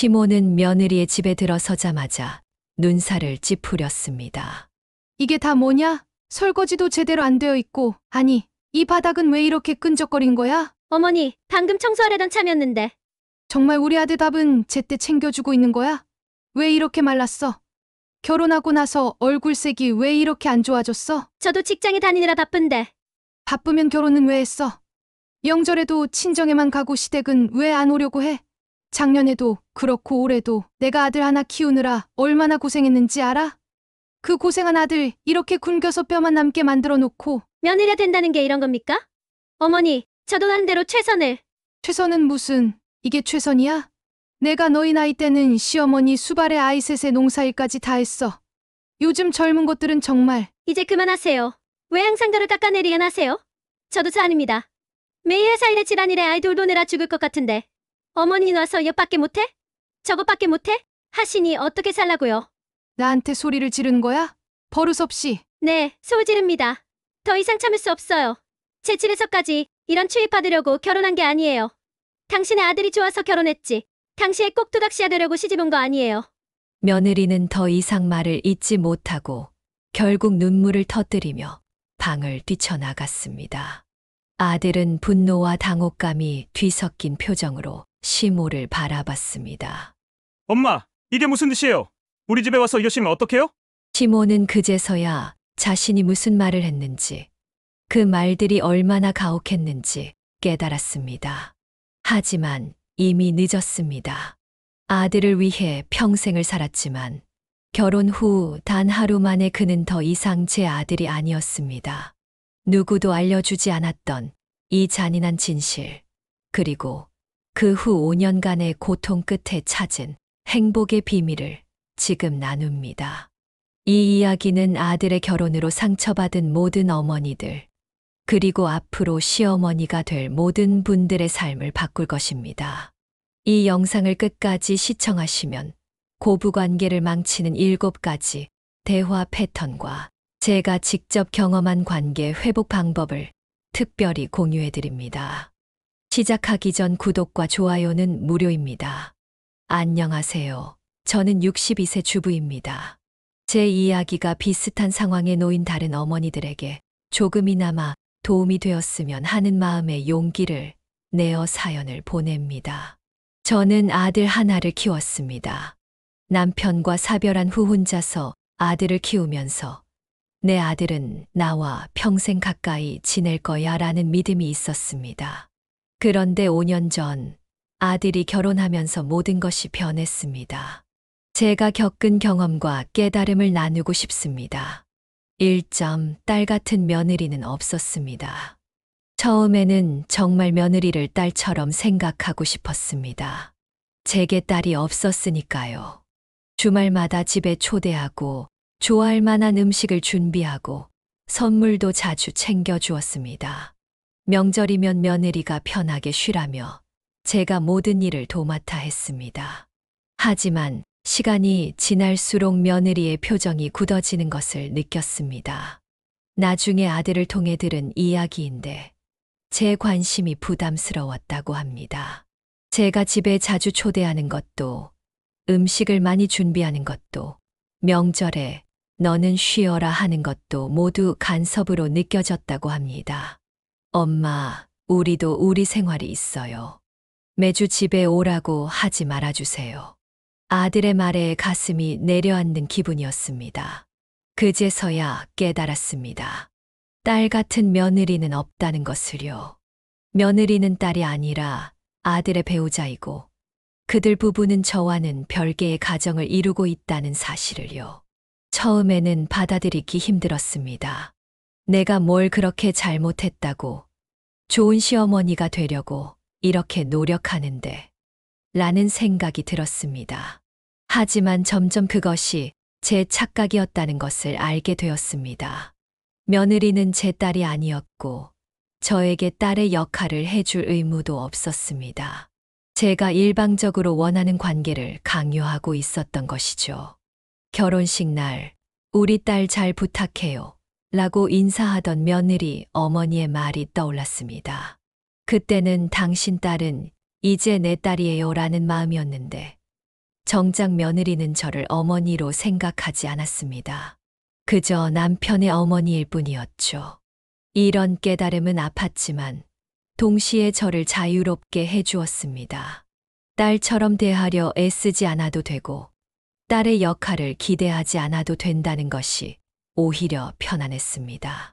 시모는 며느리의 집에 들어서자마자 눈살을 찌푸렸습니다. 이게 다 뭐냐? 설거지도 제대로 안 되어 있고, 아니, 이 바닥은 왜 이렇게 끈적거린 거야? 어머니, 방금 청소하려던 참이었는데. 정말 우리 아들 밥은 제때 챙겨주고 있는 거야? 왜 이렇게 말랐어? 결혼하고 나서 얼굴색이 왜 이렇게 안 좋아졌어? 저도 직장에 다니느라 바쁜데. 바쁘면 결혼은 왜 했어? 명절에도 친정에만 가고 시댁은 왜 안 오려고 해? 작년에도 그렇고 올해도 내가 아들 하나 키우느라 얼마나 고생했는지 알아? 그 고생한 아들 이렇게 굶겨서 뼈만 남게 만들어 놓고 며느리가 된다는 게 이런 겁니까? 어머니, 저도 나름대로 최선을. 최선은 무슨, 이게 최선이야? 내가 너희 나이 때는 시어머니 수발에 아이 셋에 농사일까지 다 했어. 요즘 젊은 것들은 정말. 이제 그만하세요. 왜 항상 저를 깎아내리긴 하세요? 저도 사안입니다. 매일 회사 일에 집안일에 아이 돌보느라 죽을 것 같은데. 어머니 와서 이것밖에 못해? 저것밖에 못해? 하시니 어떻게 살라고요? 나한테 소리를 지르는 거야? 버릇없이. 네, 소울 지릅니다. 더 이상 참을 수 없어요. 제 집에서까지 이런 추위 받으려고 결혼한 게 아니에요. 당신의 아들이 좋아서 결혼했지. 당시에 꼭 도닥시야 되려고 시집 온 거 아니에요. 며느리는 더 이상 말을 잇지 못하고 결국 눈물을 터뜨리며 방을 뛰쳐나갔습니다. 아들은 분노와 당혹감이 뒤섞인 표정으로 시모를 바라봤습니다. 엄마, 이게 무슨 뜻이에요? 우리 집에 와서 이러시면 어떡해요? 시모는 그제서야 자신이 무슨 말을 했는지, 그 말들이 얼마나 가혹했는지 깨달았습니다. 하지만 이미 늦었습니다. 아들을 위해 평생을 살았지만 결혼 후 단 하루 만에 그는 더 이상 제 아들이 아니었습니다. 누구도 알려주지 않았던 이 잔인한 진실, 그리고 그 후 5년간의 고통 끝에 찾은 행복의 비밀을 지금 나눕니다. 이 이야기는 아들의 결혼으로 상처받은 모든 어머니들, 그리고 앞으로 시어머니가 될 모든 분들의 삶을 바꿀 것입니다. 이 영상을 끝까지 시청하시면 고부관계를 망치는 7가지 대화 패턴과 제가 직접 경험한 관계 회복 방법을 특별히 공유해 드립니다. 시작하기 전 구독과 좋아요는 무료입니다. 안녕하세요. 저는 62세 주부입니다. 제 이야기가 비슷한 상황에 놓인 다른 어머니들에게 조금이나마 도움이 되었으면 하는 마음의 용기를 내어 사연을 보냅니다. 저는 아들 하나를 키웠습니다. 남편과 사별한 후 혼자서 아들을 키우면서 내 아들은 나와 평생 가까이 지낼 거야 라는 믿음이 있었습니다. 그런데 5년 전 아들이 결혼하면서 모든 것이 변했습니다. 제가 겪은 경험과 깨달음을 나누고 싶습니다. 1점, 딸 같은 며느리는 없었습니다. 처음에는 정말 며느리를 딸처럼 생각하고 싶었습니다. 제게 딸이 없었으니까요. 주말마다 집에 초대하고 좋아할 만한 음식을 준비하고 선물도 자주 챙겨주었습니다. 명절이면 며느리가 편하게 쉬라며 제가 모든 일을 도맡아 했습니다. 하지만 시간이 지날수록 며느리의 표정이 굳어지는 것을 느꼈습니다. 나중에 아들을 통해 들은 이야기인데 제 관심이 부담스러웠다고 합니다. 제가 집에 자주 초대하는 것도, 음식을 많이 준비하는 것도, 명절에 너는 쉬어라 하는 것도 모두 간섭으로 느껴졌다고 합니다. 엄마, 우리도 우리 생활이 있어요. 매주 집에 오라고 하지 말아주세요. 아들의 말에 가슴이 내려앉는 기분이었습니다. 그제서야 깨달았습니다. 딸 같은 며느리는 없다는 것을요. 며느리는 딸이 아니라 아들의 배우자이고 그들 부부는 저와는 별개의 가정을 이루고 있다는 사실을요. 처음에는 받아들이기 힘들었습니다. 내가 뭘 그렇게 잘못했다고, 좋은 시어머니가 되려고 이렇게 노력하는데 라는 생각이 들었습니다. 하지만 점점 그것이 제 착각이었다는 것을 알게 되었습니다. 며느리는 제 딸이 아니었고 저에게 딸의 역할을 해줄 의무도 없었습니다. 제가 일방적으로 원하는 관계를 강요하고 있었던 것이죠. 결혼식 날, 우리 딸 잘 부탁해요 라고 인사하던 며느리 어머니의 말이 떠올랐습니다. 그때는 당신 딸은 이제 내 딸이에요 라는 마음이었는데 정작 며느리는 저를 어머니로 생각하지 않았습니다. 그저 남편의 어머니일 뿐이었죠. 이런 깨달음은 아팠지만 동시에 저를 자유롭게 해주었습니다. 딸처럼 대하려 애쓰지 않아도 되고 딸의 역할을 기대하지 않아도 된다는 것이 오히려 편안했습니다.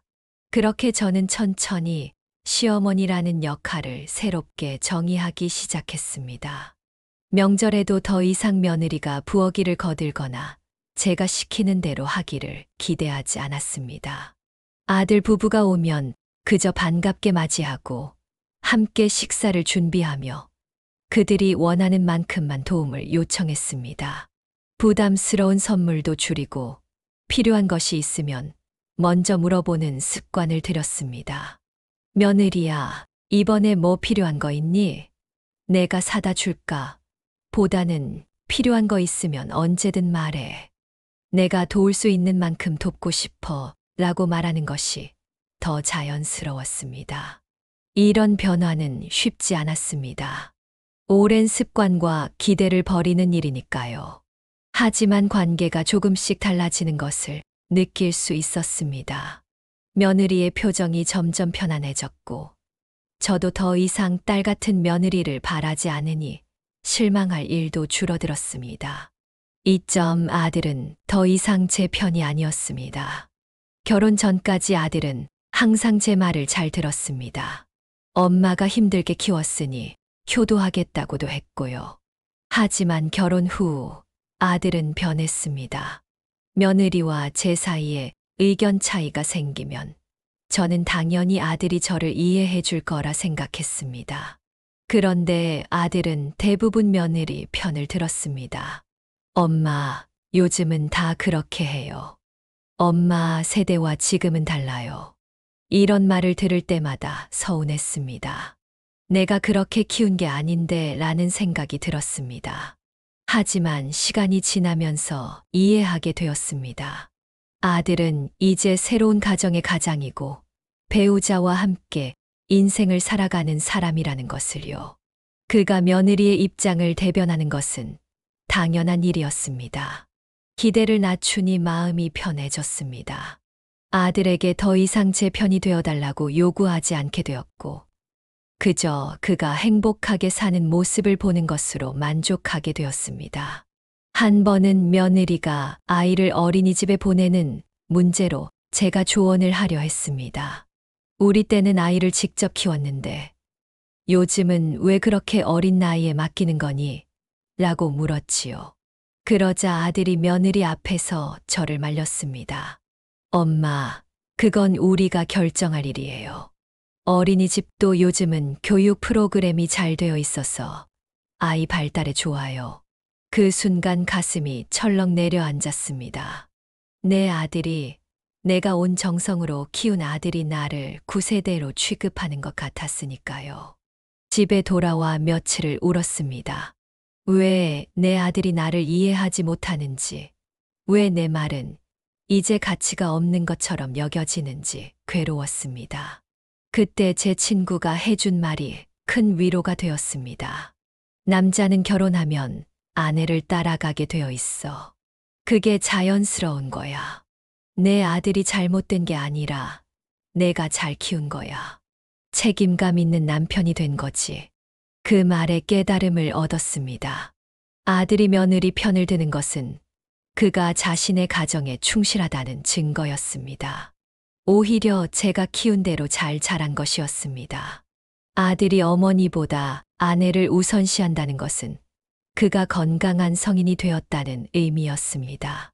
그렇게 저는 천천히 시어머니라는 역할을 새롭게 정의하기 시작했습니다. 명절에도 더 이상 며느리가 부엌일을 거들거나 제가 시키는 대로 하기를 기대하지 않았습니다. 아들 부부가 오면 그저 반갑게 맞이하고 함께 식사를 준비하며 그들이 원하는 만큼만 도움을 요청했습니다. 부담스러운 선물도 줄이고 필요한 것이 있으면 먼저 물어보는 습관을 들였습니다. 며느리야, 이번에 뭐 필요한 거 있니? 내가 사다 줄까? 보다는 필요한 거 있으면 언제든 말해. 내가 도울 수 있는 만큼 돕고 싶어 라고 말하는 것이 더 자연스러웠습니다. 이런 변화는 쉽지 않았습니다. 오랜 습관과 기대를 버리는 일이니까요. 하지만 관계가 조금씩 달라지는 것을 느낄 수 있었습니다. 며느리의 표정이 점점 편안해졌고, 저도 더 이상 딸 같은 며느리를 바라지 않으니 실망할 일도 줄어들었습니다. 이점 아들은 더 이상 제 편이 아니었습니다. 결혼 전까지 아들은 항상 제 말을 잘 들었습니다. 엄마가 힘들게 키웠으니 효도하겠다고도 했고요. 하지만 결혼 후 아들은 변했습니다. 며느리와 제 사이에 의견 차이가 생기면 저는 당연히 아들이 저를 이해해 줄 거라 생각했습니다. 그런데 아들은 대부분 며느리 편을 들었습니다. 엄마, 요즘은 다 그렇게 해요. 엄마 세대와 지금은 달라요. 이런 말을 들을 때마다 서운했습니다. 내가 그렇게 키운 게 아닌데 라는 생각이 들었습니다. 하지만 시간이 지나면서 이해하게 되었습니다. 아들은 이제 새로운 가정의 가장이고 배우자와 함께 인생을 살아가는 사람이라는 것을요. 그가 며느리의 입장을 대변하는 것은 당연한 일이었습니다. 기대를 낮추니 마음이 편해졌습니다. 아들에게 더 이상 제 편이 되어달라고 요구하지 않게 되었고, 그저 그가 행복하게 사는 모습을 보는 것으로 만족하게 되었습니다. 한 번은 며느리가 아이를 어린이집에 보내는 문제로 제가 조언을 하려 했습니다. 우리 때는 아이를 직접 키웠는데 요즘은 왜 그렇게 어린 나이에 맡기는 거니? 라고 물었지요. 그러자 아들이 며느리 앞에서 저를 말렸습니다. 엄마, 그건 우리가 결정할 일이에요. 어린이집도 요즘은 교육 프로그램이 잘 되어 있어서 아이 발달에 좋아요. 그 순간 가슴이 철렁 내려앉았습니다. 내 아들이, 내가 온 정성으로 키운 아들이 나를 9세대로 취급하는 것 같았으니까요. 집에 돌아와 며칠을 울었습니다. 왜 내 아들이 나를 이해하지 못하는지, 왜 내 말은 이제 가치가 없는 것처럼 여겨지는지 괴로웠습니다. 그때 제 친구가 해준 말이 큰 위로가 되었습니다. 남자는 결혼하면 아내를 따라가게 되어 있어. 그게 자연스러운 거야. 내 아들이 잘못된 게 아니라 내가 잘 키운 거야. 책임감 있는 남편이 된 거지. 그 말에 깨달음을 얻었습니다. 아들이 며느리 편을 드는 것은 그가 자신의 가정에 충실하다는 증거였습니다. 오히려 제가 키운 대로 잘 자란 것이었습니다. 아들이 어머니보다 아내를 우선시한다는 것은 그가 건강한 성인이 되었다는 의미였습니다.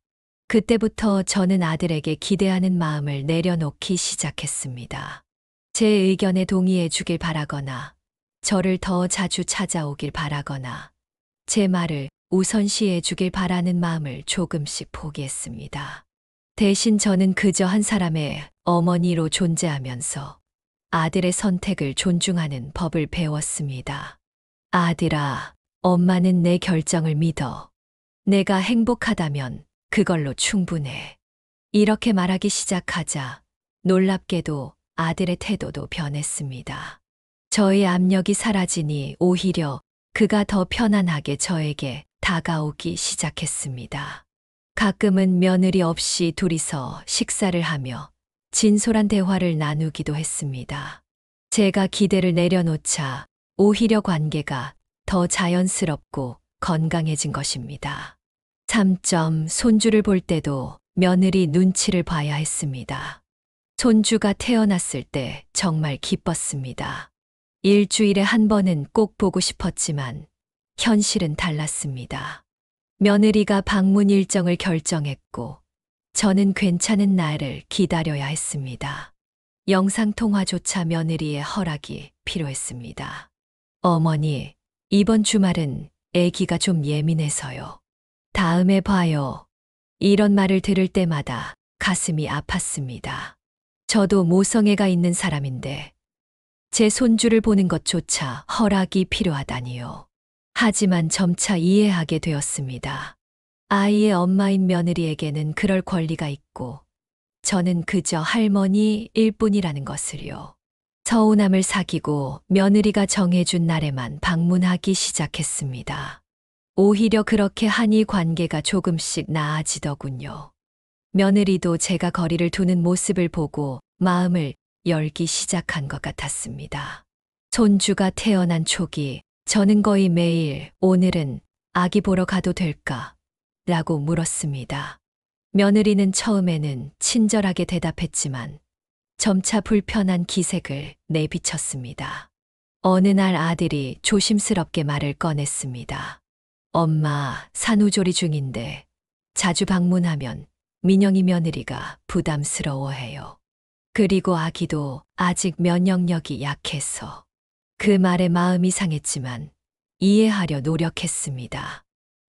그때부터 저는 아들에게 기대하는 마음을 내려놓기 시작했습니다. 제 의견에 동의해 주길 바라거나 저를 더 자주 찾아오길 바라거나 제 말을 우선시해 주길 바라는 마음을 조금씩 포기했습니다. 대신 저는 그저 한 사람의 어머니로 존재하면서 아들의 선택을 존중하는 법을 배웠습니다. 아들아, 엄마는 내 결정을 믿어. 내가 행복하다면 그걸로 충분해. 이렇게 말하기 시작하자 놀랍게도 아들의 태도도 변했습니다. 저의 압력이 사라지니 오히려 그가 더 편안하게 저에게 다가오기 시작했습니다. 가끔은 며느리 없이 둘이서 식사를 하며 진솔한 대화를 나누기도 했습니다. 제가 기대를 내려놓자 오히려 관계가 더 자연스럽고 건강해진 것입니다. 3점 손주를 볼 때도 며느리 눈치를 봐야 했습니다. 손주가 태어났을 때 정말 기뻤습니다. 일주일에 한 번은 꼭 보고 싶었지만 현실은 달랐습니다. 며느리가 방문 일정을 결정했고 저는 괜찮은 날을 기다려야 했습니다. 영상통화조차 며느리의 허락이 필요했습니다. 어머니, 이번 주말은 아기가 좀 예민해서요. 다음에 봐요. 이런 말을 들을 때마다 가슴이 아팠습니다. 저도 모성애가 있는 사람인데 제 손주를 보는 것조차 허락이 필요하다니요. 하지만 점차 이해하게 되었습니다. 아이의 엄마인 며느리에게는 그럴 권리가 있고 저는 그저 할머니일 뿐이라는 것을요. 서운함을 사귀고 며느리가 정해준 날에만 방문하기 시작했습니다. 오히려 그렇게 하니 관계가 조금씩 나아지더군요. 며느리도 제가 거리를 두는 모습을 보고 마음을 열기 시작한 것 같았습니다. 손주가 태어난 초기 저는 거의 매일 오늘은 아기 보러 가도 될까? 라고 물었습니다. 며느리는 처음에는 친절하게 대답했지만 점차 불편한 기색을 내비쳤습니다. 어느 날 아들이 조심스럽게 말을 꺼냈습니다. 엄마, 산후조리 중인데 자주 방문하면 민영이 며느리가 부담스러워해요. 그리고 아기도 아직 면역력이 약해서. 그 말에 마음이 상했지만 이해하려 노력했습니다.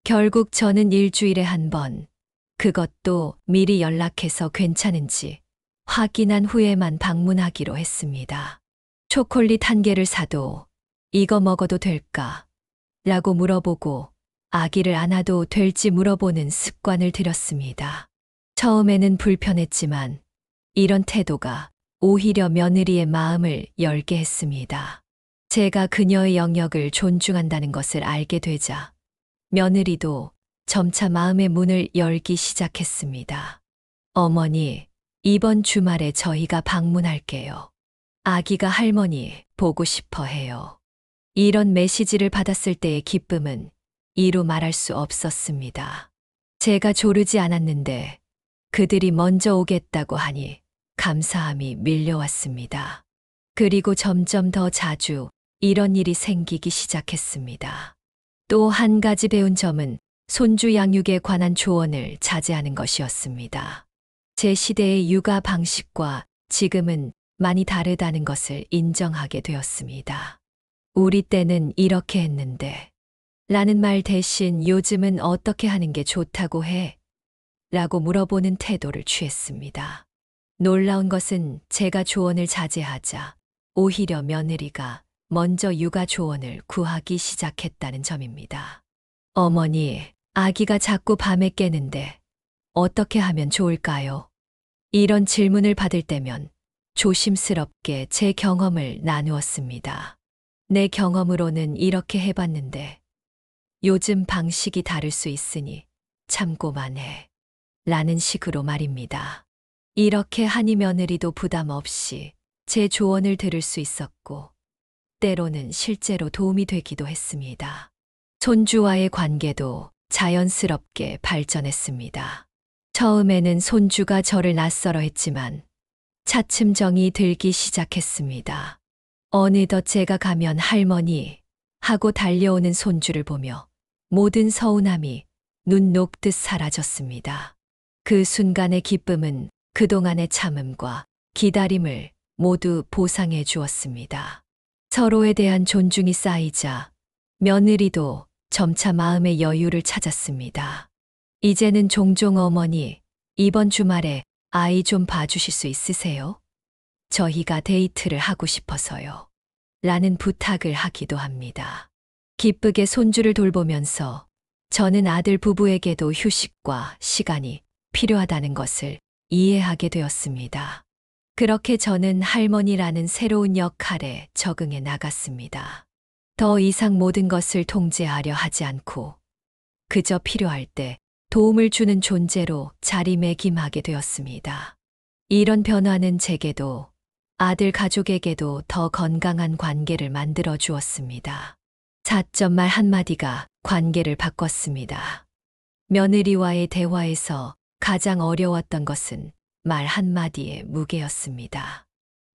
결국 저는 일주일에 한 번, 그것도 미리 연락해서 괜찮은지 확인한 후에만 방문하기로 했습니다. 초콜릿 한 개를 사도 이거 먹어도 될까? 라고 물어보고 아기를 안아도 될지 물어보는 습관을 들였습니다. 처음에는 불편했지만 이런 태도가 오히려 며느리의 마음을 열게 했습니다. 제가 그녀의 영역을 존중한다는 것을 알게 되자 며느리도 점차 마음의 문을 열기 시작했습니다. 어머니, 이번 주말에 저희가 방문할게요. 아기가 할머니 보고 싶어 해요. 이런 메시지를 받았을 때의 기쁨은 이루 말할 수 없었습니다. 제가 조르지 않았는데 그들이 먼저 오겠다고 하니 감사함이 밀려왔습니다. 그리고 점점 더 자주 이런 일이 생기기 시작했습니다. 또 한 가지 배운 점은 손주 양육에 관한 조언을 자제하는 것이었습니다. 제 시대의 육아 방식과 지금은 많이 다르다는 것을 인정하게 되었습니다. 우리 때는 이렇게 했는데 라는 말 대신 요즘은 어떻게 하는 게 좋다고 해? 라고 물어보는 태도를 취했습니다. 놀라운 것은 제가 조언을 자제하자 오히려 며느리가 먼저 육아 조언을 구하기 시작했다는 점입니다. 어머니, 아기가 자꾸 밤에 깨는데 어떻게 하면 좋을까요? 이런 질문을 받을 때면 조심스럽게 제 경험을 나누었습니다. 내 경험으로는 이렇게 해봤는데 요즘 방식이 다를 수 있으니 참고만 해. 라는 식으로 말입니다. 이렇게 하니 며느리도 부담 없이 제 조언을 들을 수 있었고 때로는 실제로 도움이 되기도 했습니다. 손주와의 관계도 자연스럽게 발전했습니다. 처음에는 손주가 저를 낯설어 했지만 차츰 정이 들기 시작했습니다. 어느덧 제가 가면 할머니 하고 달려오는 손주를 보며 모든 서운함이 눈 녹듯 사라졌습니다. 그 순간의 기쁨은 그동안의 참음과 기다림을 모두 보상해 주었습니다. 서로에 대한 존중이 쌓이자 며느리도 점차 마음의 여유를 찾았습니다. 이제는 종종 어머니, 이번 주말에 아이 좀 봐주실 수 있으세요? 저희가 데이트를 하고 싶어서요. 라는 부탁을 하기도 합니다. 기쁘게 손주를 돌보면서 저는 아들 부부에게도 휴식과 시간이 필요하다는 것을 이해하게 되었습니다. 그렇게 저는 할머니라는 새로운 역할에 적응해 나갔습니다. 더 이상 모든 것을 통제하려 하지 않고 그저 필요할 때 도움을 주는 존재로 자리매김하게 되었습니다. 이런 변화는 제게도 아들 가족에게도 더 건강한 관계를 만들어 주었습니다. 사점 말 한마디가 관계를 바꿨습니다. 며느리와의 대화에서 가장 어려웠던 것은 말 한마디의 무게였습니다.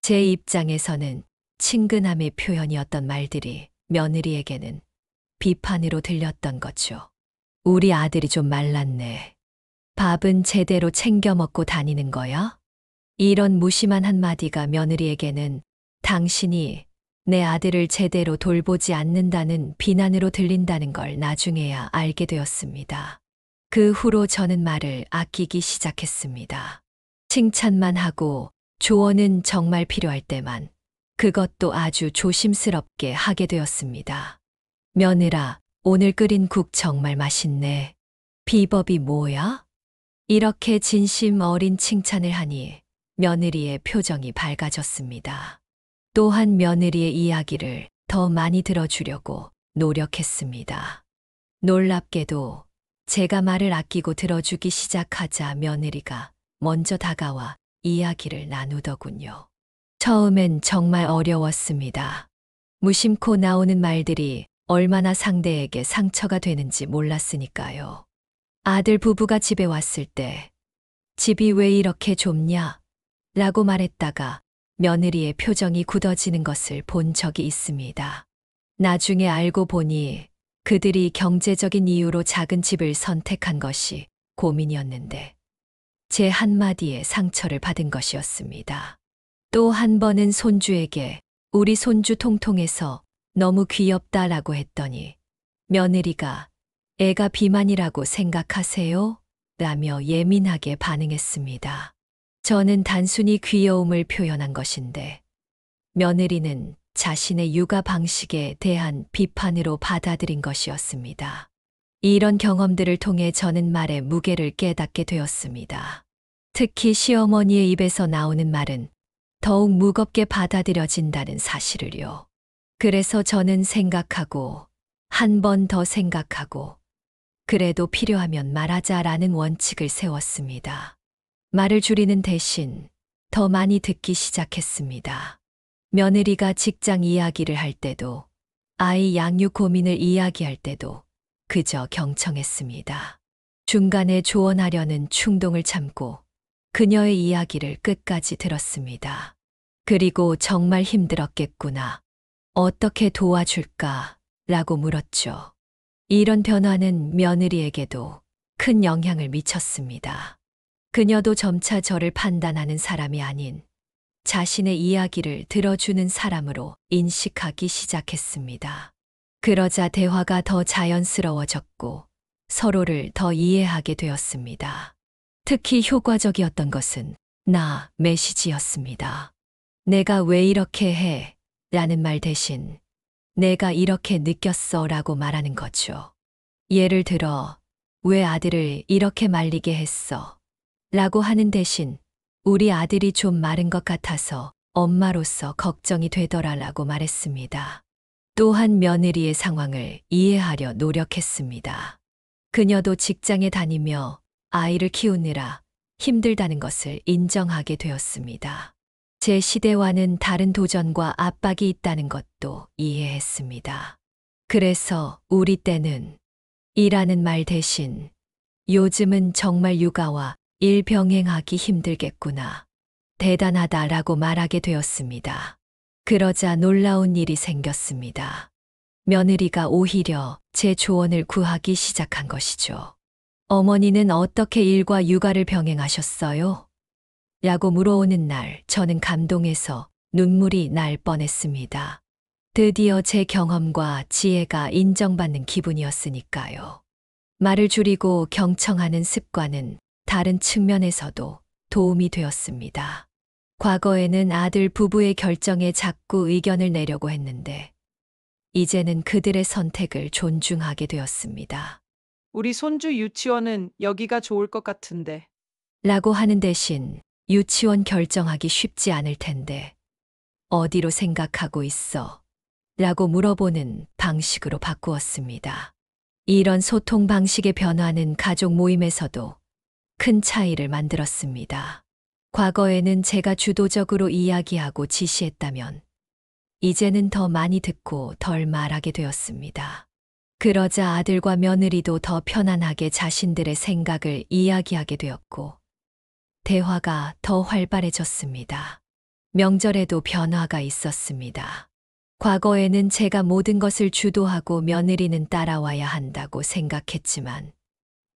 제 입장에서는 친근함의 표현이었던 말들이 며느리에게는 비판으로 들렸던 거죠. 우리 아들이 좀 말랐네. 밥은 제대로 챙겨 먹고 다니는 거야? 이런 무심한 한마디가 며느리에게는 당신이 내 아들을 제대로 돌보지 않는다는 비난으로 들린다는 걸 나중에야 알게 되었습니다. 그 후로 저는 말을 아끼기 시작했습니다. 칭찬만 하고 조언은 정말 필요할 때만, 그것도 아주 조심스럽게 하게 되었습니다. 며느라, 오늘 끓인 국 정말 맛있네. 비법이 뭐야? 이렇게 진심 어린 칭찬을 하니 며느리의 표정이 밝아졌습니다. 또한 며느리의 이야기를 더 많이 들어주려고 노력했습니다. 놀랍게도 제가 말을 아끼고 들어주기 시작하자 며느리가 먼저 다가와 이야기를 나누더군요. 처음엔 정말 어려웠습니다. 무심코 나오는 말들이 얼마나 상대에게 상처가 되는지 몰랐으니까요. 아들 부부가 집에 왔을 때 집이 왜 이렇게 좁냐? 라고 말했다가 며느리의 표정이 굳어지는 것을 본 적이 있습니다. 나중에 알고 보니 그들이 경제적인 이유로 작은 집을 선택한 것이 고민이었는데 제 한마디에 상처를 받은 것이었습니다. 또 한 번은 손주에게 우리 손주 통통해서 너무 귀엽다라고 했더니 며느리가 애가 비만이라고 생각하세요? 라며 예민하게 반응했습니다. 저는 단순히 귀여움을 표현한 것인데 며느리는 자신의 육아 방식에 대한 비판으로 받아들인 것이었습니다. 이런 경험들을 통해 저는 말의 무게를 깨닫게 되었습니다. 특히 시어머니의 입에서 나오는 말은 더욱 무겁게 받아들여진다는 사실을요. 그래서 저는 생각하고 한 번 더 생각하고 그래도 필요하면 말하자라는 원칙을 세웠습니다. 말을 줄이는 대신 더 많이 듣기 시작했습니다. 며느리가 직장 이야기를 할 때도 아이 양육 고민을 이야기할 때도 그저 경청했습니다. 중간에 조언하려는 충동을 참고 그녀의 이야기를 끝까지 들었습니다. 그리고 정말 힘들었겠구나. 어떻게 도와줄까? 라고 물었죠. 이런 변화는 며느리에게도 큰 영향을 미쳤습니다. 그녀도 점차 저를 판단하는 사람이 아닌 자신의 이야기를 들어주는 사람으로 인식하기 시작했습니다. 그러자 대화가 더 자연스러워졌고 서로를 더 이해하게 되었습니다. 특히 효과적이었던 것은 나 메시지였습니다. 내가 왜 이렇게 해? 라는 말 대신 내가 이렇게 느꼈어 라고 말하는 거죠. 예를 들어, 왜 아들을 이렇게 말리게 했어? 라고 하는 대신 우리 아들이 좀 마른 것 같아서 엄마로서 걱정이 되더라 라고 말했습니다. 또한 며느리의 상황을 이해하려 노력했습니다. 그녀도 직장에 다니며 아이를 키우느라 힘들다는 것을 인정하게 되었습니다. 제 시대와는 다른 도전과 압박이 있다는 것도 이해했습니다. 그래서 우리 때는 이라는 말 대신 요즘은 정말 육아와 일 병행하기 힘들겠구나. 대단하다라고 말하게 되었습니다. 그러자 놀라운 일이 생겼습니다. 며느리가 오히려 제 조언을 구하기 시작한 것이죠. 어머니는 어떻게 일과 육아를 병행하셨어요? 라고 물어오는 날 저는 감동해서 눈물이 날 뻔했습니다. 드디어 제 경험과 지혜가 인정받는 기분이었으니까요. 말을 줄이고 경청하는 습관은 다른 측면에서도 도움이 되었습니다. 과거에는 아들 부부의 결정에 자꾸 의견을 내려고 했는데 이제는 그들의 선택을 존중하게 되었습니다. 우리 손주 유치원은 여기가 좋을 것 같은데. 라고 하는 대신 유치원 결정하기 쉽지 않을 텐데 어디로 생각하고 있어? 라고 물어보는 방식으로 바꾸었습니다. 이런 소통 방식의 변화는 가족 모임에서도 큰 차이를 만들었습니다. 과거에는 제가 주도적으로 이야기하고 지시했다면 이제는 더 많이 듣고 덜 말하게 되었습니다. 그러자 아들과 며느리도 더 편안하게 자신들의 생각을 이야기하게 되었고 대화가 더 활발해졌습니다. 명절에도 변화가 있었습니다. 과거에는 제가 모든 것을 주도하고 며느리는 따라와야 한다고 생각했지만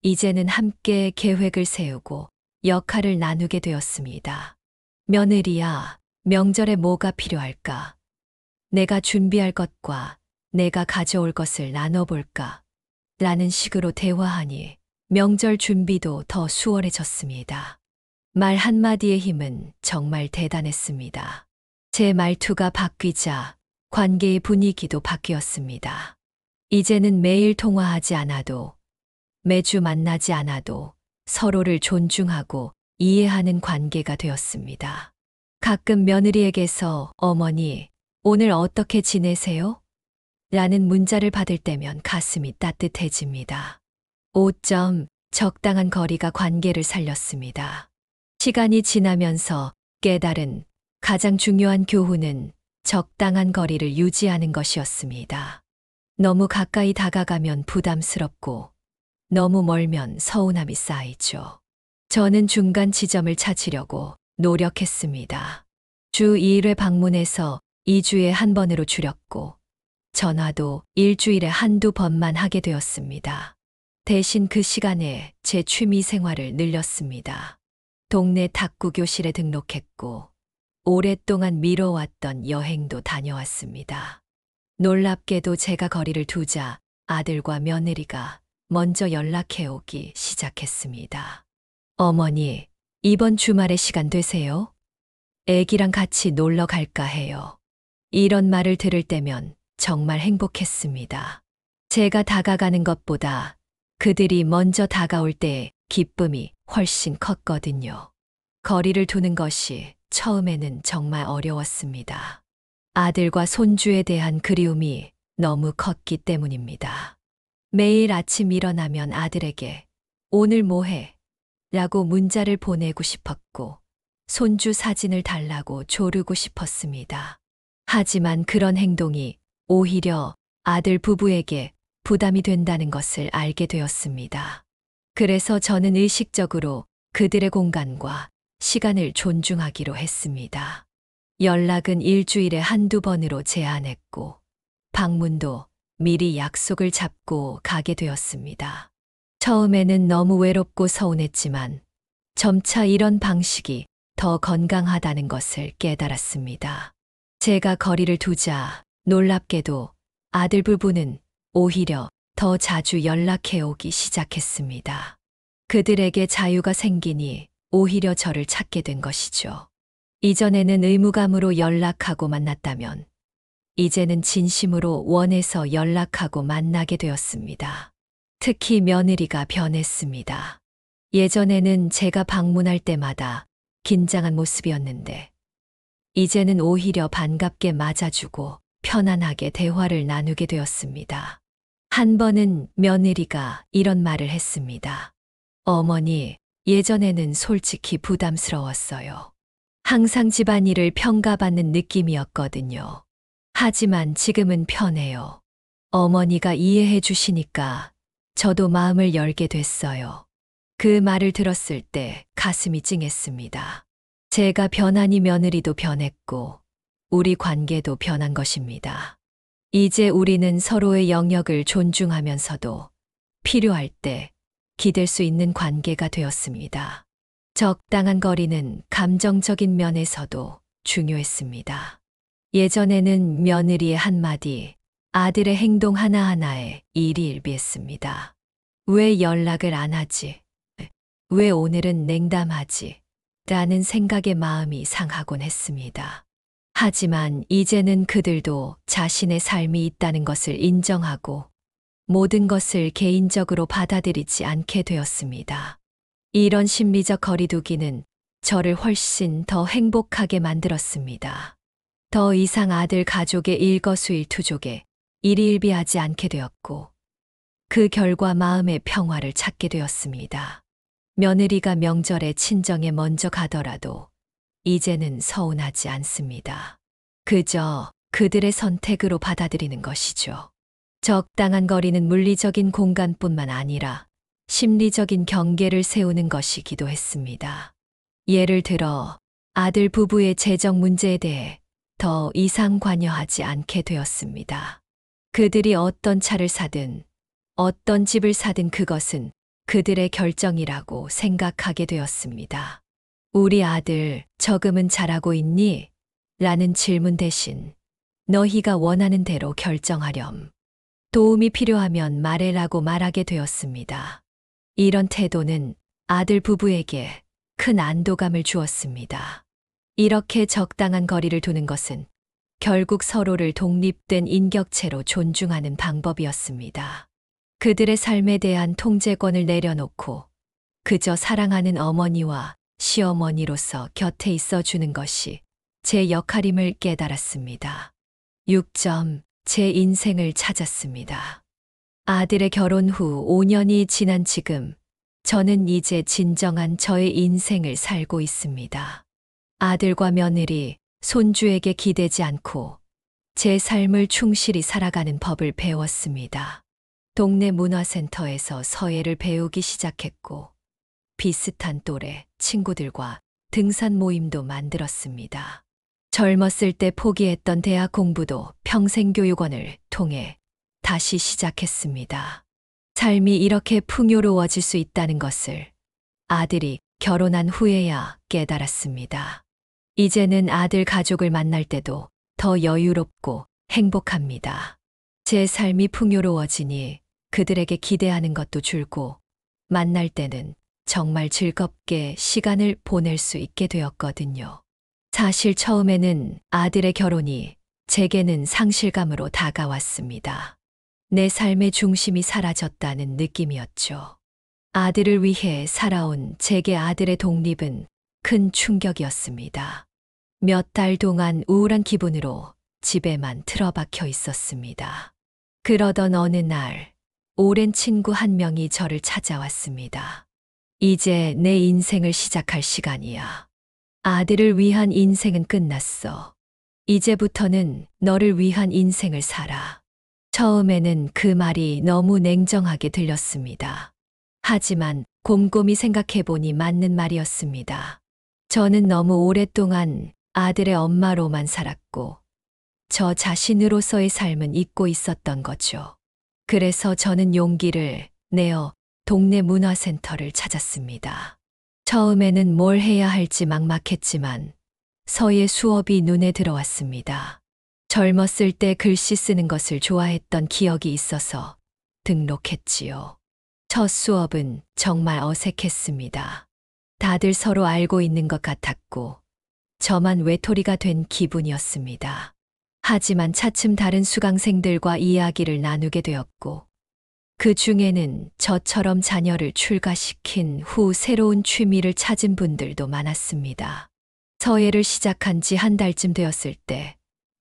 이제는 함께 계획을 세우고 역할을 나누게 되었습니다. 며느리야, 명절에 뭐가 필요할까? 내가 준비할 것과 내가 가져올 것을 나눠볼까? 라는 식으로 대화하니 명절 준비도 더 수월해졌습니다. 말 한마디의 힘은 정말 대단했습니다. 제 말투가 바뀌자 관계의 분위기도 바뀌었습니다. 이제는 매일 통화하지 않아도 매주 만나지 않아도 서로를 존중하고 이해하는 관계가 되었습니다. 가끔 며느리에게서 어머니, 오늘 어떻게 지내세요? 라는 문자를 받을 때면 가슴이 따뜻해집니다. 5점, 적당한 거리가 관계를 살렸습니다. 시간이 지나면서 깨달은 가장 중요한 교훈은 적당한 거리를 유지하는 것이었습니다. 너무 가까이 다가가면 부담스럽고 너무 멀면 서운함이 쌓이죠. 저는 중간 지점을 찾으려고 노력했습니다. 주 2회 방문해서 2주에 한 번으로 줄였고 전화도 일주일에 한두 번만 하게 되었습니다. 대신 그 시간에 제 취미 생활을 늘렸습니다. 동네 탁구 교실에 등록했고 오랫동안 미뤄왔던 여행도 다녀왔습니다. 놀랍게도 제가 거리를 두자 아들과 며느리가 먼저 연락해 오기 시작했습니다. 어머니, 이번 주말에 시간 되세요? 애기랑 같이 놀러 갈까 해요. 이런 말을 들을 때면 정말 행복했습니다. 제가 다가가는 것보다 그들이 먼저 다가올 때의 기쁨이 훨씬 컸거든요. 거리를 두는 것이 처음에는 정말 어려웠습니다. 아들과 손주에 대한 그리움이 너무 컸기 때문입니다. 매일 아침 일어나면 아들에게 오늘 뭐 해? 라고 문자를 보내고 싶었고 손주 사진을 달라고 조르고 싶었습니다. 하지만 그런 행동이 오히려 아들 부부에게 부담이 된다는 것을 알게 되었습니다. 그래서 저는 의식적으로 그들의 공간과 시간을 존중하기로 했습니다. 연락은 일주일에 한두 번으로 제한했고 방문도 미리 약속을 잡고 가게 되었습니다. 처음에는 너무 외롭고 서운했지만 점차 이런 방식이 더 건강하다는 것을 깨달았습니다. 제가 거리를 두자 놀랍게도 아들 부부는 오히려 더 자주 연락해 오기 시작했습니다. 그들에게 자유가 생기니 오히려 저를 찾게 된 것이죠. 이전에는 의무감으로 연락하고 만났다면 이제는 진심으로 원해서 연락하고 만나게 되었습니다. 특히 며느리가 변했습니다. 예전에는 제가 방문할 때마다 긴장한 모습이었는데 이제는 오히려 반갑게 맞아주고 편안하게 대화를 나누게 되었습니다. 한 번은 며느리가 이런 말을 했습니다. 어머니, 예전에는 솔직히 부담스러웠어요. 항상 집안일을 평가받는 느낌이었거든요. 하지만 지금은 편해요. 어머니가 이해해 주시니까 저도 마음을 열게 됐어요. 그 말을 들었을 때 가슴이 찡했습니다. 제가 변하니 며느리도 변했고 우리 관계도 변한 것입니다. 이제 우리는 서로의 영역을 존중하면서도 필요할 때 기댈 수 있는 관계가 되었습니다. 적당한 거리는 감정적인 면에서도 중요했습니다. 예전에는 며느리의 한마디, 아들의 행동 하나하나에 일희일비했습니다. 왜 연락을 안 하지? 왜 오늘은 냉담하지? 라는 생각에 마음이 상하곤 했습니다. 하지만 이제는 그들도 자신의 삶이 있다는 것을 인정하고 모든 것을 개인적으로 받아들이지 않게 되었습니다. 이런 심리적 거리두기는 저를 훨씬 더 행복하게 만들었습니다. 더 이상 아들 가족의 일거수일투족에 일희일비하지 않게 되었고 그 결과 마음의 평화를 찾게 되었습니다. 며느리가 명절에 친정에 먼저 가더라도 이제는 서운하지 않습니다. 그저 그들의 선택으로 받아들이는 것이죠. 적당한 거리는 물리적인 공간뿐만 아니라 심리적인 경계를 세우는 것이기도 했습니다. 예를 들어 아들 부부의 재정 문제에 대해 더 이상 관여하지 않게 되었습니다. 그들이 어떤 차를 사든 어떤 집을 사든 그것은 그들의 결정이라고 생각하게 되었습니다. 우리 아들 저금은 잘하고 있니? 라는 질문 대신 너희가 원하는 대로 결정하렴. 도움이 필요하면 말해라고 말하게 되었습니다. 이런 태도는 아들 부부에게 큰 안도감을 주었습니다. 이렇게 적당한 거리를 두는 것은 결국 서로를 독립된 인격체로 존중하는 방법이었습니다. 그들의 삶에 대한 통제권을 내려놓고 그저 사랑하는 어머니와 시어머니로서 곁에 있어 주는 것이 제 역할임을 깨달았습니다. 6점, 제 인생을 찾았습니다. 아들의 결혼 후 5년이 지난 지금, 저는 이제 진정한 저의 인생을 살고 있습니다. 아들과 며느리, 손주에게 기대지 않고 제 삶을 충실히 살아가는 법을 배웠습니다. 동네 문화센터에서 서예를 배우기 시작했고, 비슷한 또래 친구들과 등산 모임도 만들었습니다. 젊었을 때 포기했던 대학 공부도 평생교육원을 통해 다시 시작했습니다. 삶이 이렇게 풍요로워질 수 있다는 것을 아들이 결혼한 후에야 깨달았습니다. 이제는 아들 가족을 만날 때도 더 여유롭고 행복합니다. 제 삶이 풍요로워지니 그들에게 기대하는 것도 줄고 만날 때는 정말 즐겁게 시간을 보낼 수 있게 되었거든요. 사실 처음에는 아들의 결혼이 제게는 상실감으로 다가왔습니다. 내 삶의 중심이 사라졌다는 느낌이었죠. 아들을 위해 살아온 제게 아들의 독립은 큰 충격이었습니다. 몇 달 동안 우울한 기분으로 집에만 틀어박혀 있었습니다. 그러던 어느 날, 오랜 친구 한 명이 저를 찾아왔습니다. 이제 내 인생을 시작할 시간이야. 아들을 위한 인생은 끝났어. 이제부터는 너를 위한 인생을 살아. 처음에는 그 말이 너무 냉정하게 들렸습니다. 하지만 곰곰이 생각해보니 맞는 말이었습니다. 저는 너무 오랫동안 아들의 엄마로만 살았고, 저 자신으로서의 삶은 잊고 있었던 거죠. 그래서 저는 용기를 내어 동네 문화센터를 찾았습니다. 처음에는 뭘 해야 할지 막막했지만 서예 수업이 눈에 들어왔습니다. 젊었을 때 글씨 쓰는 것을 좋아했던 기억이 있어서 등록했지요. 첫 수업은 정말 어색했습니다. 다들 서로 알고 있는 것 같았고 저만 외톨이가 된 기분이었습니다. 하지만 차츰 다른 수강생들과 이야기를 나누게 되었고 그 중에는 저처럼 자녀를 출가시킨 후 새로운 취미를 찾은 분들도 많았습니다. 서예를 시작한 지 한 달쯤 되었을 때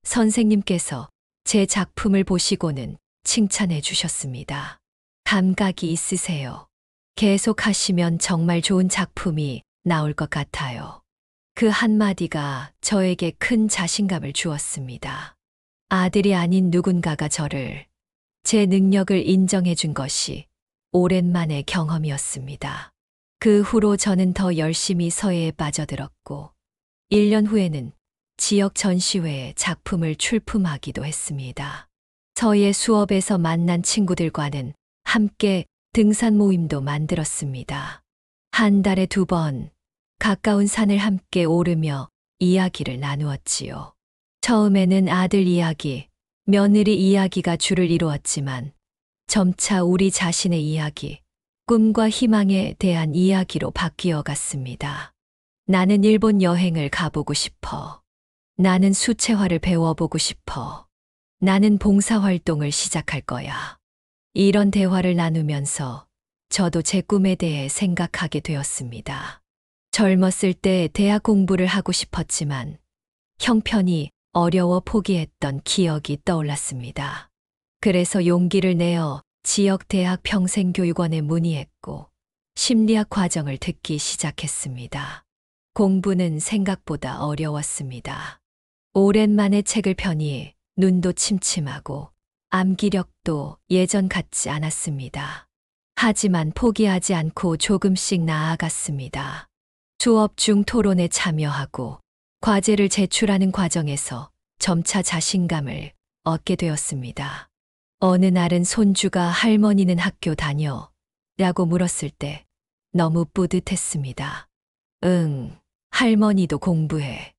선생님께서 제 작품을 보시고는 칭찬해 주셨습니다. 감각이 있으세요. 계속 하시면 정말 좋은 작품이 나올 것 같아요. 그 한마디가 저에게 큰 자신감을 주었습니다. 아들이 아닌 누군가가 저를, 제 능력을 인정해 준 것이 오랜만의 경험이었습니다. 그 후로 저는 더 열심히 서예에 빠져들었고 1년 후에는 지역 전시회에 작품을 출품하기도 했습니다. 서예 수업에서 만난 친구들과는 함께 등산 모임도 만들었습니다. 한 달에 2번 가까운 산을 함께 오르며 이야기를 나누었지요. 처음에는 아들 이야기, 며느리 이야기가 주를 이루었지만 점차 우리 자신의 이야기, 꿈과 희망에 대한 이야기로 바뀌어 갔습니다. 나는 일본 여행을 가보고 싶어. 나는 수채화를 배워보고 싶어. 나는 봉사활동을 시작할 거야. 이런 대화를 나누면서 저도 제 꿈에 대해 생각하게 되었습니다. 젊었을 때 대학 공부를 하고 싶었지만 형편이 어려워 포기했던 기억이 떠올랐습니다. 그래서 용기를 내어 지역 대학 평생교육원에 문의했고 심리학 과정을 듣기 시작했습니다. 공부는 생각보다 어려웠습니다. 오랜만에 책을 펴니 눈도 침침하고 암기력도 예전 같지 않았습니다. 하지만 포기하지 않고 조금씩 나아갔습니다. 수업 중 토론에 참여하고 과제를 제출하는 과정에서 점차 자신감을 얻게 되었습니다. 어느 날은 손주가 할머니는 학교 다녀? 라고 물었을 때 너무 뿌듯했습니다. 응, 할머니도 공부해.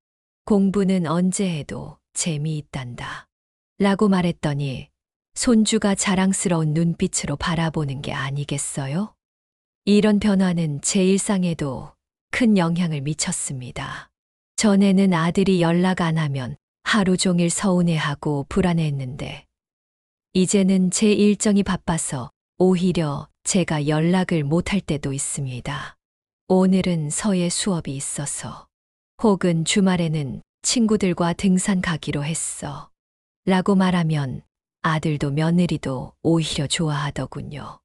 공부는 언제 해도 재미있단다. 라고 말했더니 손주가 자랑스러운 눈빛으로 바라보는 게 아니겠어요? 이런 변화는 제 일상에도 큰 영향을 미쳤습니다. 전에는 아들이 연락 안 하면 하루 종일 서운해하고 불안해했는데 이제는 제 일정이 바빠서 오히려 제가 연락을 못할 때도 있습니다. 오늘은 서예 수업이 있어서 혹은 주말에는 친구들과 등산 가기로 했어. 라고 말하면 아들도 며느리도 오히려 좋아하더군요.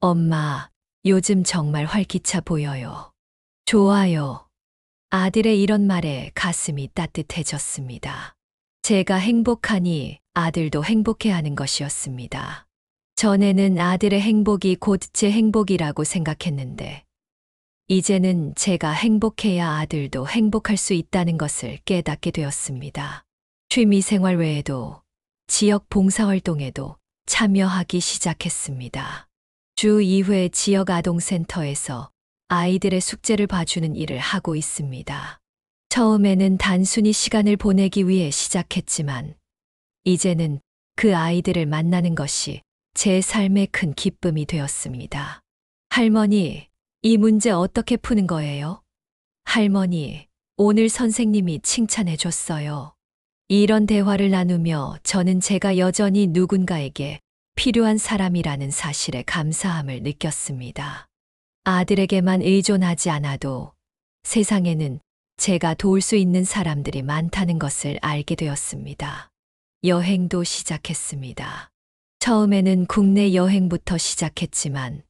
엄마, 요즘 정말 활기차 보여요. 좋아요. 아들의 이런 말에 가슴이 따뜻해졌습니다. 제가 행복하니 아들도 행복해하는 것이었습니다. 전에는 아들의 행복이 곧 제 행복이라고 생각했는데, 이제는 제가 행복해야 아들도 행복할 수 있다는 것을 깨닫게 되었습니다. 취미 생활 외에도 지역 봉사활동에도 참여하기 시작했습니다. 주 2회 지역 아동센터에서 아이들의 숙제를 봐주는 일을 하고 있습니다. 처음에는 단순히 시간을 보내기 위해 시작했지만, 이제는 그 아이들을 만나는 것이 제 삶의 큰 기쁨이 되었습니다. 할머니, 이 문제 어떻게 푸는 거예요? 할머니, 오늘 선생님이 칭찬해 줬어요. 이런 대화를 나누며 저는 제가 여전히 누군가에게 필요한 사람이라는 사실에 감사함을 느꼈습니다. 아들에게만 의존하지 않아도 세상에는 제가 도울 수 있는 사람들이 많다는 것을 알게 되었습니다. 여행도 시작했습니다. 처음에는 국내 여행부터 시작했지만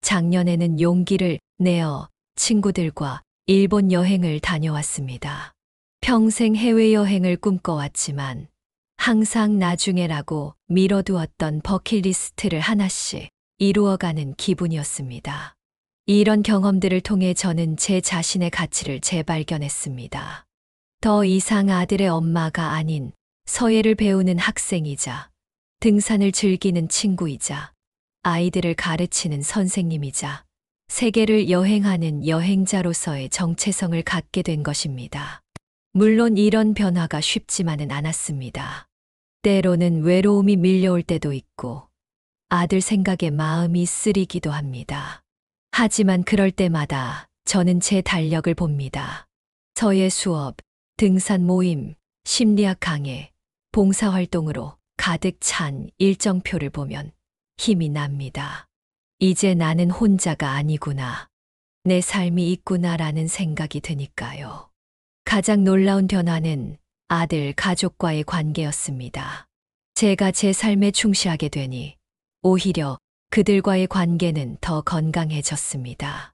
작년에는 용기를 내어 친구들과 일본 여행을 다녀왔습니다. 평생 해외여행을 꿈꿔왔지만 항상 나중에라고 미뤄두었던 버킷리스트를 하나씩 이루어가는 기분이었습니다. 이런 경험들을 통해 저는 제 자신의 가치를 재발견했습니다. 더 이상 아들의 엄마가 아닌 서예를 배우는 학생이자 등산을 즐기는 친구이자 아이들을 가르치는 선생님이자 세계를 여행하는 여행자로서의 정체성을 갖게 된 것입니다. 물론 이런 변화가 쉽지만은 않았습니다. 때로는 외로움이 밀려올 때도 있고 아들 생각에 마음이 쓰리기도 합니다. 하지만 그럴 때마다 저는 제 달력을 봅니다. 서예 수업, 등산 모임, 심리학 강해, 봉사활동으로 가득 찬 일정표를 보면 힘이 납니다. 이제 나는 혼자가 아니구나. 내 삶이 있구나라는 생각이 드니까요. 가장 놀라운 변화는 아들 가족과의 관계였습니다. 제가 제 삶에 충실하게 되니 오히려 그들과의 관계는 더 건강해졌습니다.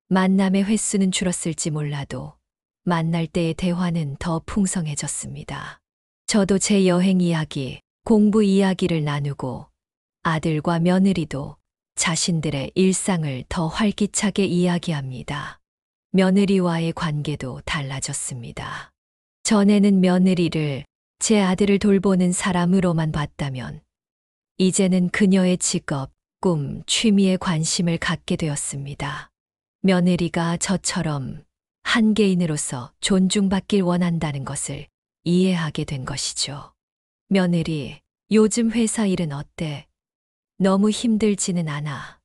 만남의 횟수는 줄었을지 몰라도 만날 때의 대화는 더 풍성해졌습니다. 저도 제 여행 이야기, 공부 이야기를 나누고 아들과 며느리도 자신들의 일상을 더 활기차게 이야기합니다. 며느리와의 관계도 달라졌습니다. 전에는 며느리를 제 아들을 돌보는 사람으로만 봤다면 이제는 그녀의 직업, 꿈, 취미에 관심을 갖게 되었습니다. 며느리가 저처럼 한 개인으로서 존중받길 원한다는 것을 이해하게 된 것이죠. 며느리, 요즘 회사 일은 어때? 너무 힘들지는 않아.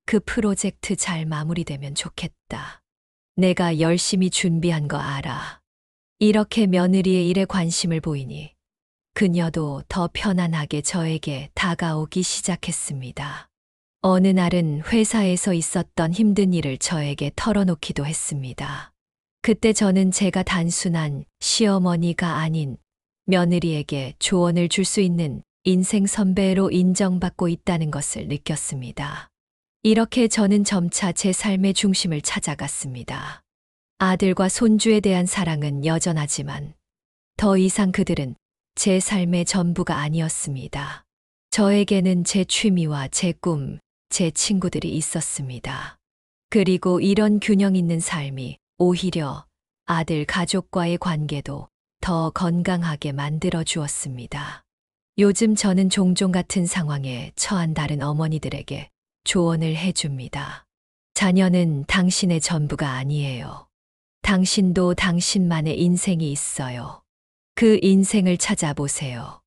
그 프로젝트 잘 마무리되면 좋겠다. 내가 열심히 준비한 거 알아. 이렇게 며느리의 일에 관심을 보이니 그녀도 더 편안하게 저에게 다가오기 시작했습니다. 어느 날은 회사에서 있었던 힘든 일을 저에게 털어놓기도 했습니다. 그때 저는 제가 단순한 시어머니가 아닌 며느리에게 조언을 줄 수 있는 인생 선배로 인정받고 있다는 것을 느꼈습니다. 이렇게 저는 점차 제 삶의 중심을 찾아갔습니다. 아들과 손주에 대한 사랑은 여전하지만 더 이상 그들은 제 삶의 전부가 아니었습니다. 저에게는 제 취미와 제 꿈, 제 친구들이 있었습니다. 그리고 이런 균형 있는 삶이 오히려 아들 가족과의 관계도 더 건강하게 만들어 주었습니다. 요즘 저는 종종 같은 상황에 처한 다른 어머니들에게 조언을 해줍니다. 자녀는 당신의 전부가 아니에요. 당신도 당신만의 인생이 있어요. 그 인생을 찾아보세요.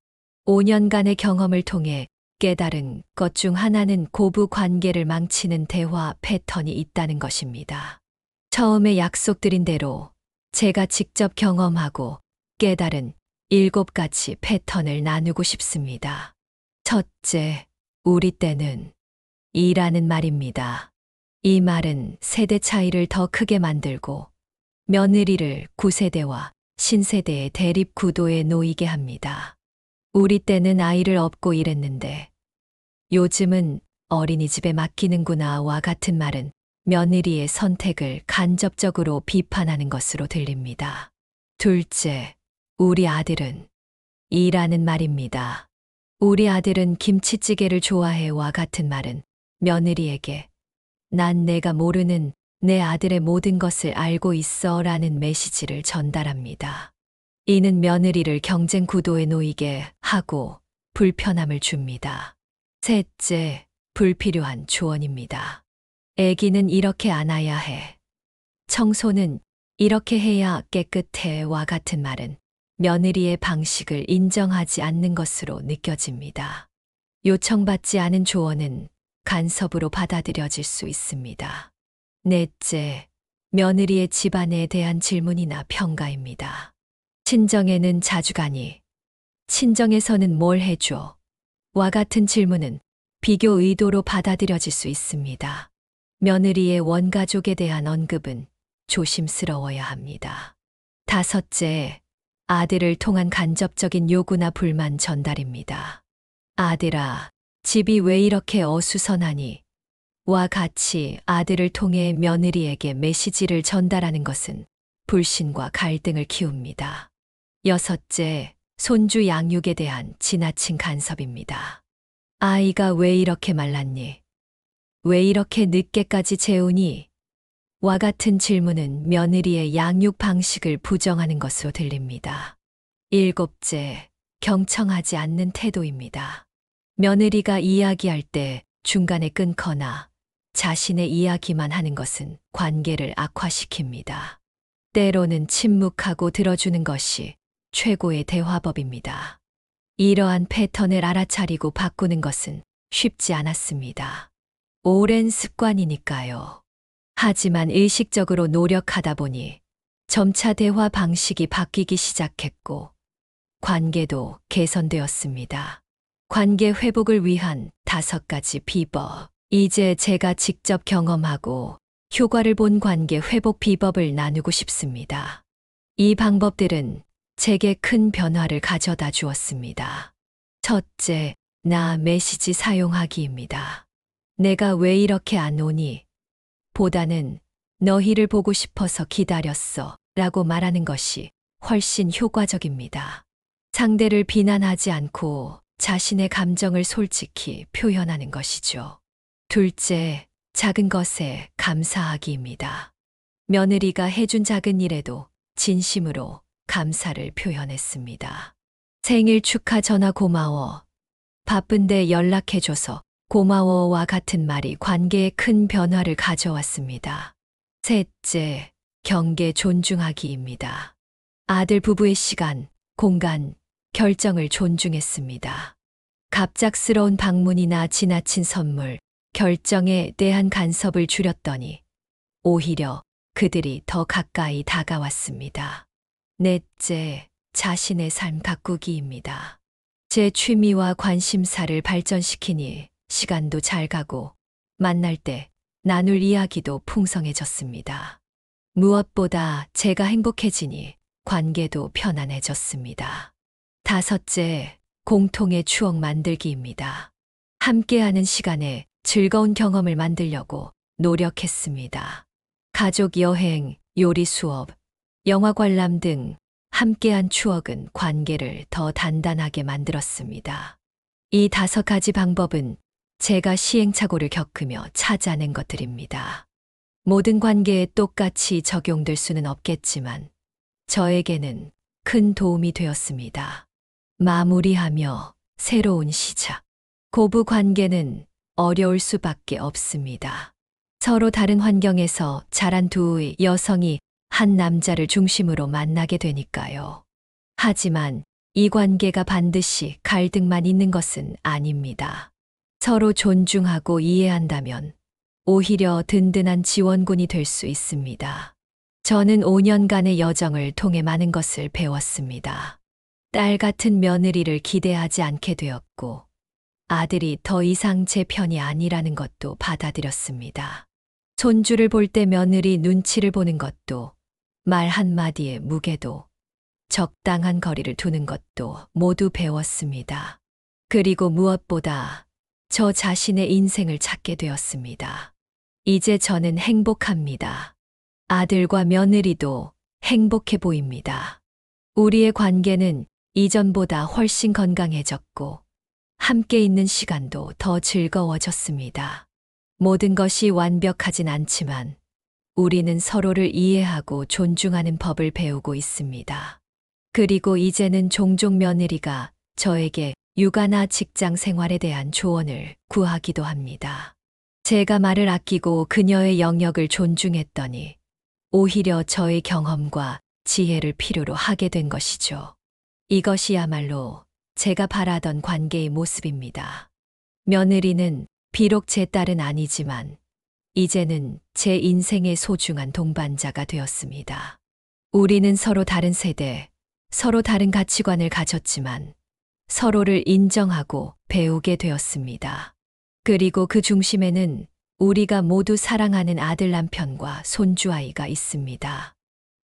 5년간의 경험을 통해 깨달은 것 중 하나는 고부 관계를 망치는 대화 패턴이 있다는 것입니다. 처음에 약속드린 대로 제가 직접 경험하고 깨달은 7가지 패턴을 나누고 싶습니다. 첫째, 우리 때는 이라는 말입니다. 이 말은 세대 차이를 더 크게 만들고 며느리를 9세대와 신세대의 대립 구도에 놓이게 합니다. 우리 때는 아이를 업고 일했는데 요즘은 어린이집에 맡기는구나와 같은 말은 며느리의 선택을 간접적으로 비판하는 것으로 들립니다. 둘째, 우리 아들은 이라는 말입니다. 우리 아들은 김치찌개를 좋아해와 같은 말은 며느리에게 난 내가 모르는 내 아들의 모든 것을 알고 있어 라는 메시지를 전달합니다. 이는 며느리를 경쟁 구도에 놓이게 하고 불편함을 줍니다. 셋째, 불필요한 조언입니다. 애기는 이렇게 안아야 해. 청소는 이렇게 해야 깨끗해와 같은 말은 며느리의 방식을 인정하지 않는 것으로 느껴집니다. 요청받지 않은 조언은 간섭으로 받아들여질 수 있습니다. 넷째, 며느리의 집안에 대한 질문이나 평가입니다. 친정에는 자주 가니? 친정에서는 뭘 해줘? 와 같은 질문은 비교 의도로 받아들여질 수 있습니다. 며느리의 원가족에 대한 언급은 조심스러워야 합니다. 다섯째, 아들을 통한 간접적인 요구나 불만 전달입니다. 아들아, 집이 왜 이렇게 어수선하니? 와 같이 아들을 통해 며느리에게 메시지를 전달하는 것은 불신과 갈등을 키웁니다. 여섯째, 손주 양육에 대한 지나친 간섭입니다. 아이가 왜 이렇게 말랐니? 왜 이렇게 늦게까지 재우니? 와 같은 질문은 며느리의 양육 방식을 부정하는 것으로 들립니다. 일곱째, 경청하지 않는 태도입니다. 며느리가 이야기할 때 중간에 끊거나 자신의 이야기만 하는 것은 관계를 악화시킵니다. 때로는 침묵하고 들어주는 것이 최고의 대화법입니다. 이러한 패턴을 알아차리고 바꾸는 것은 쉽지 않았습니다. 오랜 습관이니까요. 하지만 의식적으로 노력하다 보니 점차 대화 방식이 바뀌기 시작했고 관계도 개선되었습니다. 관계 회복을 위한 5가지 비법. 이제 제가 직접 경험하고 효과를 본 관계 회복 비법을 나누고 싶습니다. 이 방법들은 제게 큰 변화를 가져다 주었습니다. 첫째, 나 메시지 사용하기입니다. 내가 왜 이렇게 안 오니? 보다는 너희를 보고 싶어서 기다렸어 라고 말하는 것이 훨씬 효과적입니다. 상대를 비난하지 않고 자신의 감정을 솔직히 표현하는 것이죠. 둘째, 작은 것에 감사하기입니다. 며느리가 해준 작은 일에도 진심으로 감사를 표현했습니다. 생일 축하 전화 고마워. 바쁜데 연락해줘서 고마워와 같은 말이 관계에 큰 변화를 가져왔습니다. 셋째, 경계 존중하기입니다. 아들 부부의 시간, 공간, 결정을 존중했습니다. 갑작스러운 방문이나 지나친 선물, 결정에 대한 간섭을 줄였더니 오히려 그들이 더 가까이 다가왔습니다. 넷째, 자신의 삶 가꾸기입니다. 제 취미와 관심사를 발전시키니 시간도 잘 가고 만날 때 나눌 이야기도 풍성해졌습니다. 무엇보다 제가 행복해지니 관계도 편안해졌습니다. 5째, 공통의 추억 만들기입니다. 함께하는 시간에 즐거운 경험을 만들려고 노력했습니다. 가족 여행, 요리 수업, 영화 관람 등 함께한 추억은 관계를 더 단단하게 만들었습니다. 이 5가지 방법은 제가 시행착오를 겪으며 찾아낸 것들입니다. 모든 관계에 똑같이 적용될 수는 없겠지만 저에게는 큰 도움이 되었습니다. 마무리하며 새로운 시작. 고부 관계는 어려울 수밖에 없습니다. 서로 다른 환경에서 자란 두 여성이 한 남자를 중심으로 만나게 되니까요. 하지만 이 관계가 반드시 갈등만 있는 것은 아닙니다. 서로 존중하고 이해한다면 오히려 든든한 지원군이 될 수 있습니다. 저는 5년간의 여정을 통해 많은 것을 배웠습니다. 딸 같은 며느리를 기대하지 않게 되었고, 아들이 더 이상 제 편이 아니라는 것도 받아들였습니다. 손주를 볼 때 며느리 눈치를 보는 것도, 말 한마디의 무게도, 적당한 거리를 두는 것도 모두 배웠습니다. 그리고 무엇보다 저 자신의 인생을 찾게 되었습니다. 이제 저는 행복합니다. 아들과 며느리도 행복해 보입니다. 우리의 관계는 이전보다 훨씬 건강해졌고, 함께 있는 시간도 더 즐거워졌습니다. 모든 것이 완벽하진 않지만, 우리는 서로를 이해하고 존중하는 법을 배우고 있습니다. 그리고 이제는 종종 며느리가 저에게 육아나 직장 생활에 대한 조언을 구하기도 합니다. 제가 말을 아끼고 그녀의 영역을 존중했더니 오히려 저의 경험과 지혜를 필요로 하게 된 것이죠. 이것이야말로 제가 바라던 관계의 모습입니다. 며느리는 비록 제 딸은 아니지만 이제는 제 인생의 소중한 동반자가 되었습니다. 우리는 서로 다른 세대, 서로 다른 가치관을 가졌지만 서로를 인정하고 배우게 되었습니다. 그리고 그 중심에는 우리가 모두 사랑하는 아들 남편과 손주 아이가 있습니다.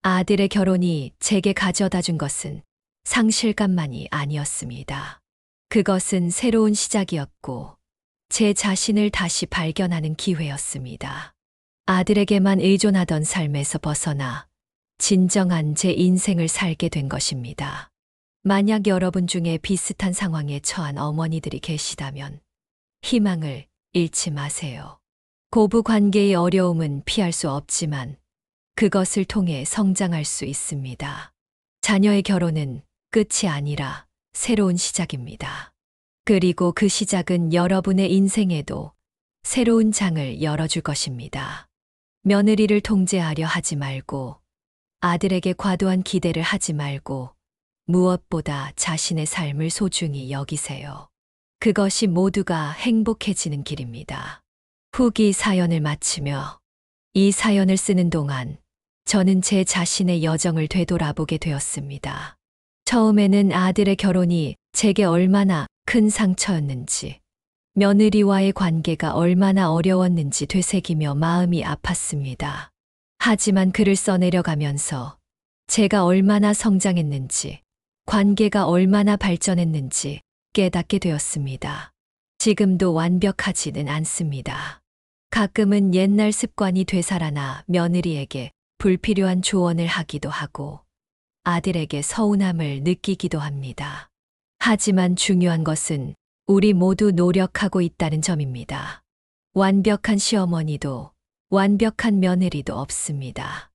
아들의 결혼이 제게 가져다 준 것은 상실감만이 아니었습니다. 그것은 새로운 시작이었고 제 자신을 다시 발견하는 기회였습니다. 아들에게만 의존하던 삶에서 벗어나 진정한 제 인생을 살게 된 것입니다. 만약 여러분 중에 비슷한 상황에 처한 어머니들이 계시다면 희망을 잃지 마세요. 고부 관계의 어려움은 피할 수 없지만 그것을 통해 성장할 수 있습니다. 자녀의 결혼은 끝이 아니라 새로운 시작입니다. 그리고 그 시작은 여러분의 인생에도 새로운 장을 열어줄 것입니다. 며느리를 통제하려 하지 말고 아들에게 과도한 기대를 하지 말고 무엇보다 자신의 삶을 소중히 여기세요. 그것이 모두가 행복해지는 길입니다. 후기 사연을 마치며 이 사연을 쓰는 동안 저는 제 자신의 여정을 되돌아보게 되었습니다. 처음에는 아들의 결혼이 제게 얼마나 큰 상처였는지, 며느리와의 관계가 얼마나 어려웠는지 되새기며 마음이 아팠습니다. 하지만 글을 써내려가면서 제가 얼마나 성장했는지, 관계가 얼마나 발전했는지 깨닫게 되었습니다. 지금도 완벽하지는 않습니다. 가끔은 옛날 습관이 되살아나 며느리에게 불필요한 조언을 하기도 하고 아들에게 서운함을 느끼기도 합니다. 하지만 중요한 것은 우리 모두 노력하고 있다는 점입니다. 완벽한 시어머니도 완벽한 며느리도 없습니다.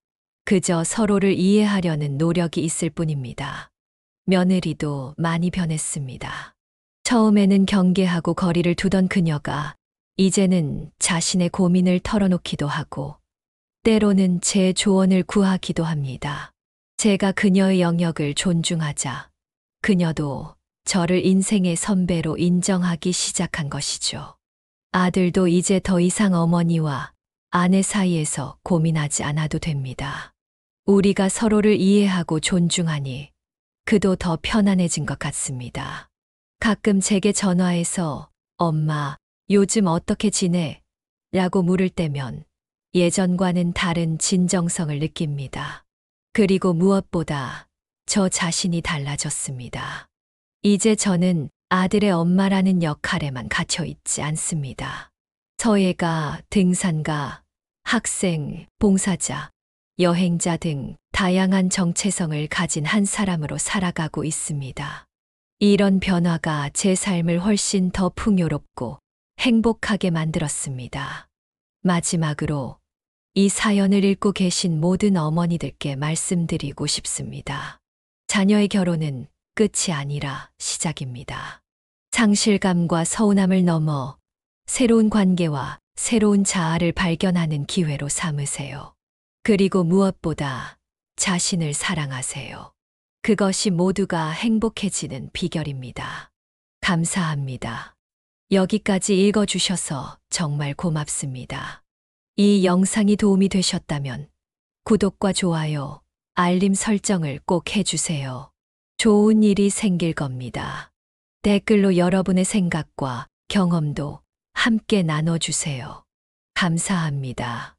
그저 서로를 이해하려는 노력이 있을 뿐입니다. 며느리도 많이 변했습니다. 처음에는 경계하고 거리를 두던 그녀가 이제는 자신의 고민을 털어놓기도 하고 때로는 제 조언을 구하기도 합니다. 제가 그녀의 영역을 존중하자 그녀도 저를 인생의 선배로 인정하기 시작한 것이죠. 아들도 이제 더 이상 어머니와 아내 사이에서 고민하지 않아도 됩니다. 우리가 서로를 이해하고 존중하니 그도 더 편안해진 것 같습니다. 가끔 제게 전화해서 엄마, 요즘 어떻게 지내? 라고 물을 때면 예전과는 다른 진정성을 느낍니다. 그리고 무엇보다 저 자신이 달라졌습니다. 이제 저는 아들의 엄마라는 역할에만 갇혀 있지 않습니다. 서예가, 등산가, 학생, 봉사자, 여행자 등 다양한 정체성을 가진 한 사람으로 살아가고 있습니다. 이런 변화가 제 삶을 훨씬 더 풍요롭고 행복하게 만들었습니다. 마지막으로 이 사연을 읽고 계신 모든 어머니들께 말씀드리고 싶습니다. 자녀의 결혼은 끝이 아니라 시작입니다. 상실감과 서운함을 넘어 새로운 관계와 새로운 자아를 발견하는 기회로 삼으세요. 그리고 무엇보다 자신을 사랑하세요. 그것이 모두가 행복해지는 비결입니다. 감사합니다. 여기까지 읽어주셔서 정말 고맙습니다. 이 영상이 도움이 되셨다면 구독과 좋아요, 알림 설정을 꼭 해주세요. 좋은 일이 생길 겁니다. 댓글로 여러분의 생각과 경험도 함께 나눠주세요. 감사합니다.